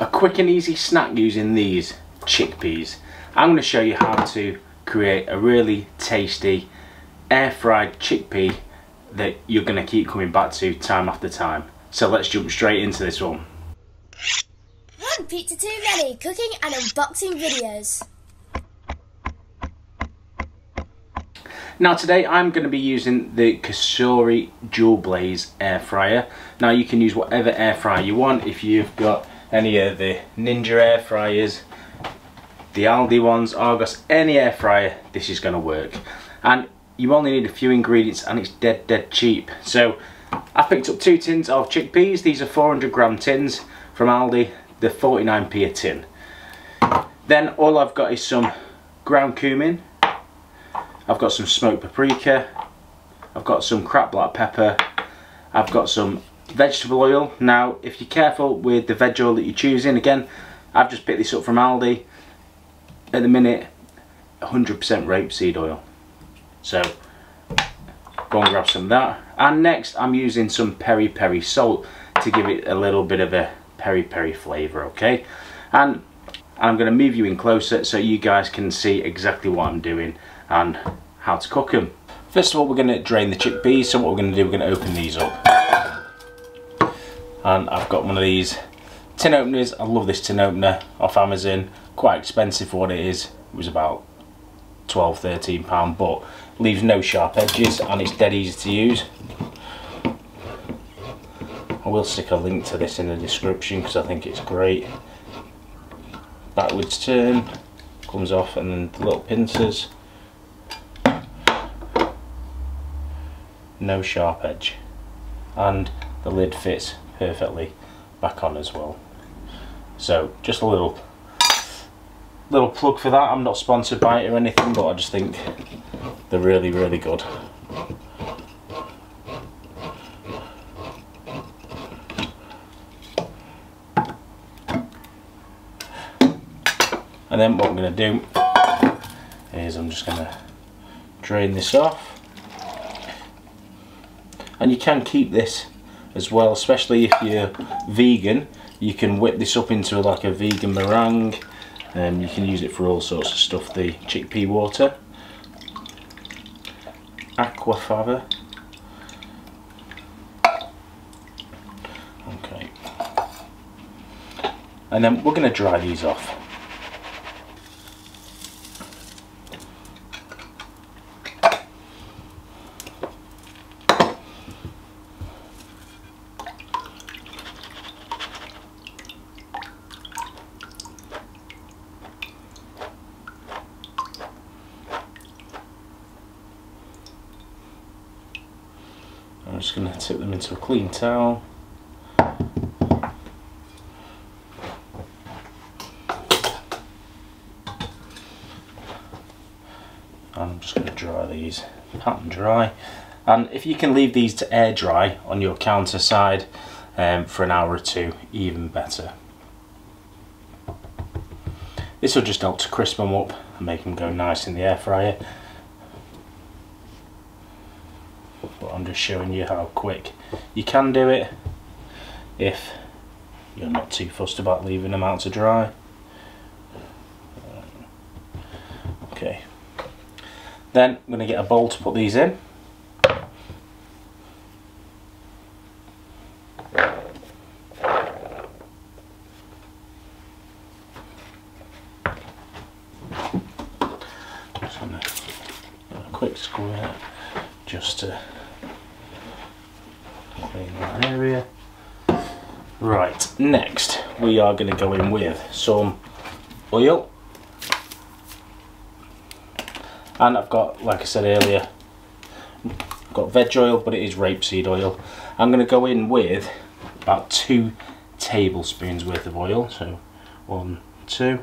a quick and easy snack using these chickpeas. I'm going to show you how to create a really tasty air fried chickpea that you're going to keep coming back to time after time. So let's jump straight into this one. Pizza 2 ready, cooking and unboxing videos. Now today I'm going to be using the Cosori Dual Blaze air fryer. Now you can use whatever air fryer you want. If you've got any of the Ninja air fryers, the Aldi ones, Argos, any air fryer, this is going to work. And you only need a few ingredients and it's dead cheap. So I picked up 2 tins of chickpeas. These are 400g tins from Aldi. They're 49p a tin. Then all I've got is some ground cumin. I've got some smoked paprika. I've got some cracked black pepper. I've got some vegetable oil. Now if you're careful with the veg oil that you're choosing, again I've just picked this up from Aldi. At the minute 100% rapeseed oil. So go and grab some of that. And next I'm using some peri peri salt to give it a little bit of a peri peri flavour, okay? And I'm going to move you in closer so you guys can see exactly what I'm doing and how to cook them. First of all, we're going to drain the chickpeas. So what we're going to do, we're going to open these up. And I've got one of these tin openers. I love this tin opener off Amazon. Quite expensive for what it is. It was about £12–13, but leaves no sharp edges and it's dead easy to use. I will stick a link to this in the description because I think it's great. Backwards turn, comes off, and then the little pincers. No sharp edge. And the lid fits perfectly back on as well. So just a little plug for that. I'm not sponsored by it or anything, but I just think they're really good. And then what I'm going to do is I'm just going to drain this off. And you can keep this as well, especially if you're vegan. You can whip this up into like a vegan meringue. You can use it for all sorts of stuff. The chickpea water, aquafaba. Okay. And then we're going to dry these off. I'm just going to tip them into a clean towel. I'm just going to dry these, pat and dry. And if you can leave these to air dry on your counter side for an hour or two, even better. This will just help to crisp them up and make them go nice in the air fryer. But I'm just showing you how quick you can do it if you're not too fussed about leaving them out to dry. Okay, then I'm going to get a bowl to put these in. Just going to do a quick squirt just to clean that area. Right, next we are going to go in with some oil. And I've got, like I said earlier, I've got veg oil, but it is rapeseed oil. I'm going to go in with about 2 tablespoons worth of oil. So 1, 2.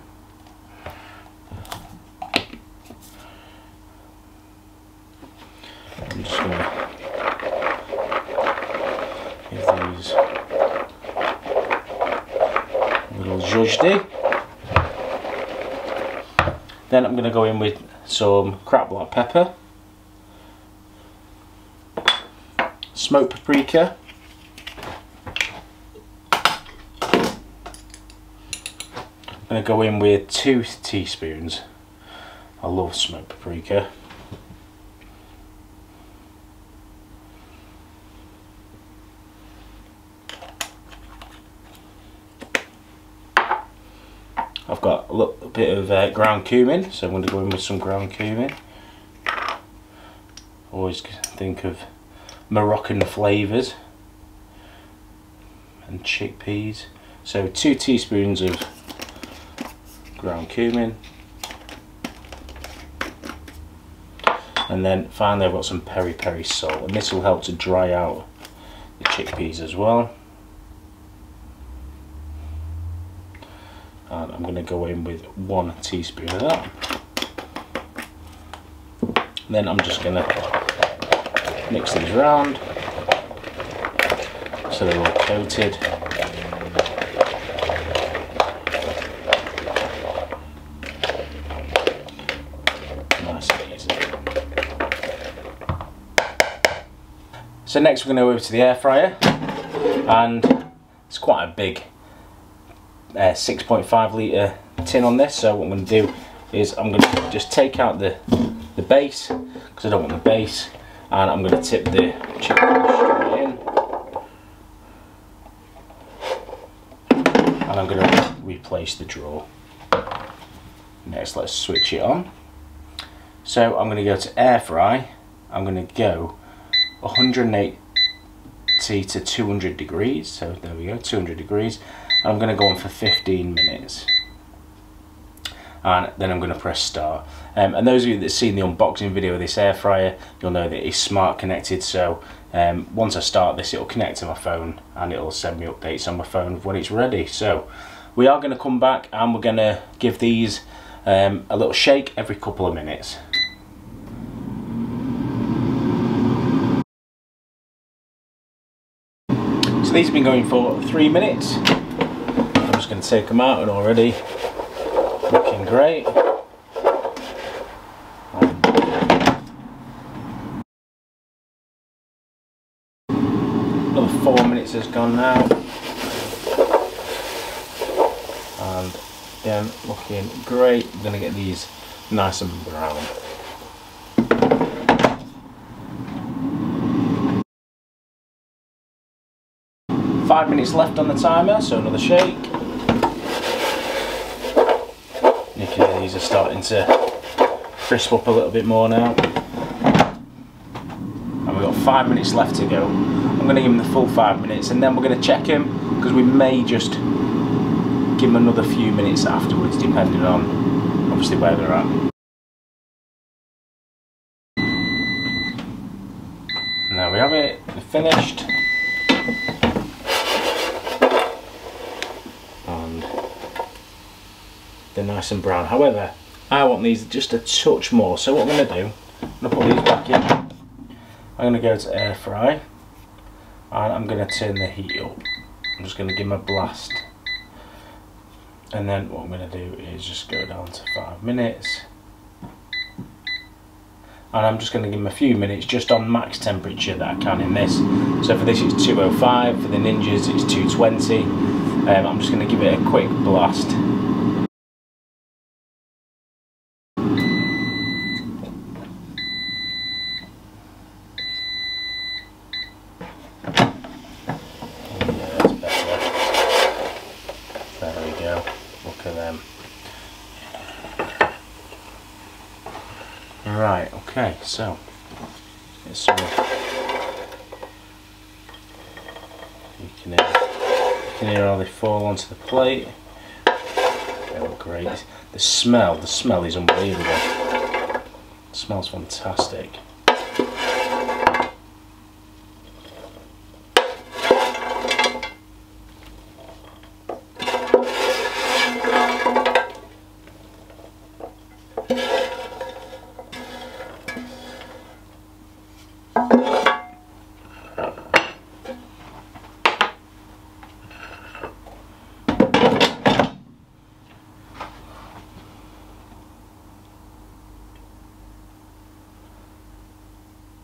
I'm just going to give these a little zhuzhdi. Then I'm going to go in with some cracked black pepper, smoked paprika, going to go in with 2 teaspoons. I love smoked paprika. I've got a little bit of ground cumin, so I'm going to go in with some ground cumin. Always think of Moroccan flavours. And chickpeas. So 2 teaspoons of ground cumin. And then finally I've got some peri peri salt, and this will help to dry out the chickpeas as well. And I'm going to go in with 1 teaspoon of that. And then I'm just going to mix these around so they're all coated. Nice and easy. So next we're going to go over to the air fryer, and it's quite a big 6.5 litre tin on this, so what I'm going to do is I'm going to just take out the base, because I don't want the base, and I'm going to tip the chicken straight in, and I'm going to replace the drawer. Next, let's switch it on. So I'm going to go to air fry. I'm going to go 180 to 200 degrees, so there we go, 200 degrees. I'm going to go on for 15 minutes, and then I'm going to press start. And those of you that have seen the unboxing video of this air fryer, you'll know that it's smart connected, so once I start this, it'll connect to my phone and it'll send me updates on my phone when it's ready. So we are going to come back and we're going to give these a little shake every couple of minutes. So these have been going for 3 minutes. I'm just going to take them out, and already looking great. Another 4 minutes has gone now, and again looking great. I'm going to get these nice and brown. Five minutes left on the timer, so another shake. You can hear these are starting to crisp up a little bit more now. And we've got 5 minutes left to go. I'm going to give them the full 5 minutes, and then we're going to check them, because we may just give them another few minutes afterwards, depending on obviously where they're at. And there we have it, they're finished. And they're nice and brown. However, I want these just a touch more, so what I'm going to do, I'm going to put these back in. I'm going to go to air fry, and I'm going to turn the heat up. I'm just going to give them a blast, and then what I'm going to do is just go down to 5 minutes, and I'm just going to give them a few minutes just on max temperature that I can in this. So for this it's 205, for the Ninjas it's 220. I'm just going to give it a quick blast. Yeah, that's better. There we go. Look at them. Right, okay, so it's some. You can hear how they fall onto the plate. They look great. The smell is unbelievable. It smells fantastic.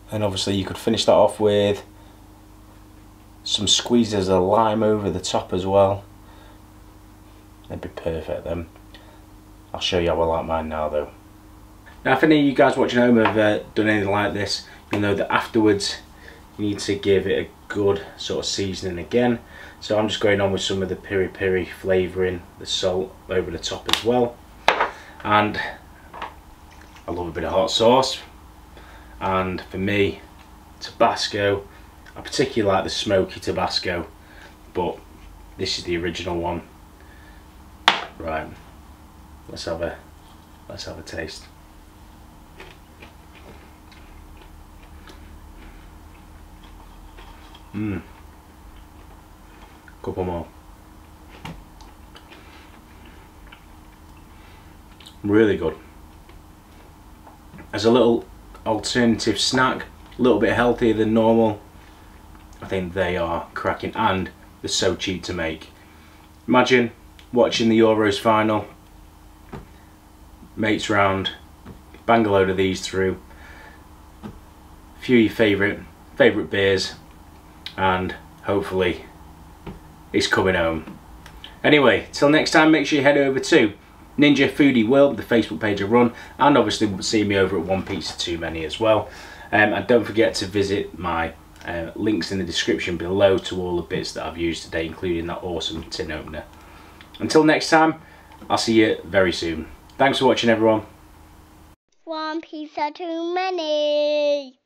And obviously you could finish that off with some squeezes of lime over the top as well. They'd be perfect then. I'll show you how I like mine now though. Now if any of you guys watching at home have done anything like this, you'll know that afterwards you need to give it a good sort of seasoning again. So I'm just going on with some of the piri piri flavouring, the salt over the top as well. And I love a bit of hot sauce. And for me, Tabasco, I particularly like the smoky Tabasco, but this is the original one. Right, let's have a taste. Couple more. Really good. As a little alternative snack, a little bit healthier than normal, I think they are cracking, and they're so cheap to make. Imagine watching the Euros final, mates round, bang a load of these through, a few of your favourite beers, and hopefully it's coming home. Anyway, till next time, make sure you head over to Ninja Foodie World, the Facebook page I run, and obviously see me over at One Pizza Too Many as well. And don't forget to visit my links in the description below to all the bits that I've used today, including that awesome tin opener. Until next time, I'll see you very soon. Thanks for watching, everyone. One pizza too many.